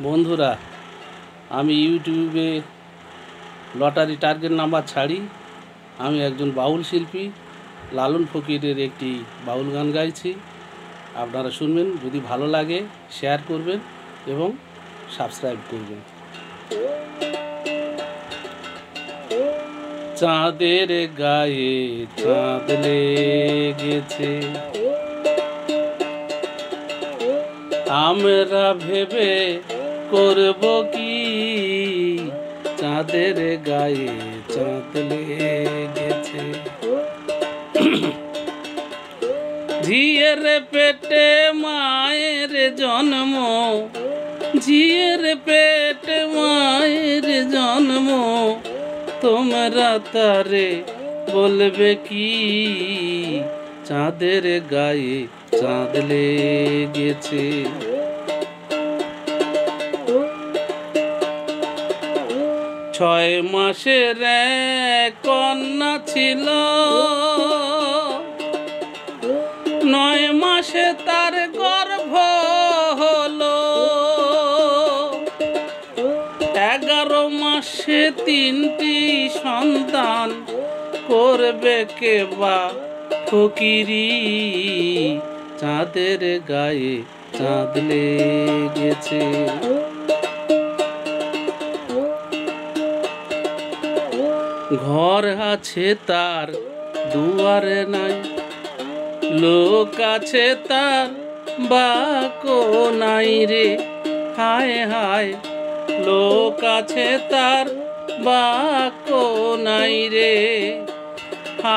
বন্ধুরা, আমি ইউটিউবে লটারি টার্গেট নাম্বার ছাড়ি। আমি একজন বাউল শিল্পী, লালন ফকিরের একটি বাউল গান গাইছি। আপনারা শুনবেন, যদি ভালো লাগে শেয়ার করবেন এবং সাবস্ক্রাইব করবেন। চাঁদের গায়ে চাঁদ লেগেছে, আমরা ভেবে করব কি, চাঁদের গায়ে চাঁদ লেগেছে। ঝিয়ের পেটে মায়ের জন্ম, ঝিয়ের পেটে মায়ের জন্ম, তোমরা তারে বলবে কি, চাঁদের গায়ে চাঁদ লেগেছে। 6 মাসের এক কন্যা ছিল, 9 মাসে তার গর্ভ হলো, 11 মাসে 3টি সন্তান, করবে কে বা ফকিরি, চাঁদের গায়ে চাঁদ লেগেছে। ঘর আছে তার দুয়ারে নাই, লোক আছে তার বাকো নাই রে, হায় হায় লোক আছে তার বাকো নাই রে।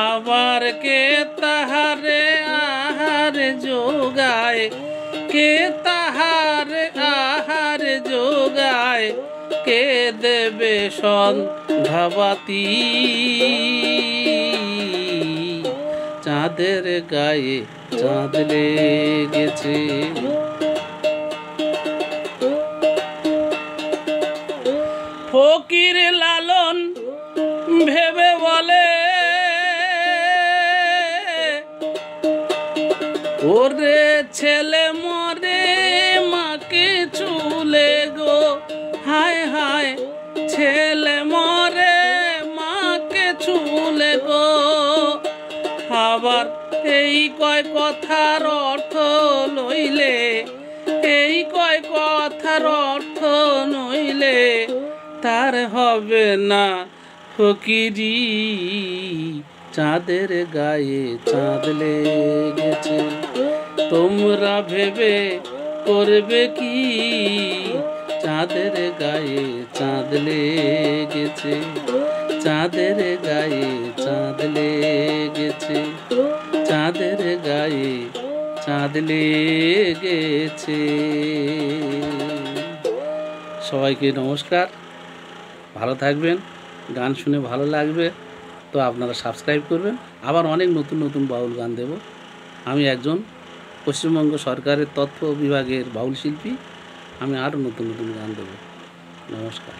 আবার কে তাহারে আহার যোগায়, কে তাহারে আহার যোগায়, কে দেবে সন্ধ্যাবাতি, চাঁদের গায়ে চাঁদ লেগেছে। ফকির লালন ভেবে বলে, ওরে ছেলে মরে মাকে চুলে গো, হায় হায় ছেলে মরে মাকে চুলে গো। আবার এই কয় কথার অর্থ লইলে, এই কয় কথার অর্থ নইলে, তার হবে না ফকিরি, চাঁদের গায়ে চাঁদ লেগেছে। তোমরা ভেবে করবে কি, চাঁদের গায়ে চাঁদ লেগেছে, চাঁদের গায়ে চাঁদ লেগেছে, চাঁদের গায়ে চাঁদ লেগেছে। সবাইকে নমস্কার, ভালো থাকবেন। গান শুনে ভালো লাগবে তো আপনারা সাবস্ক্রাইব করবেন। আবার অনেক নতুন নতুন বাউল গান দেব। আমি একজন পশ্চিমবঙ্গ সরকারের তথ্য বিভাগের বাউল শিল্পী। আমি আরও নতুন নতুন গান দেব। নমস্কার।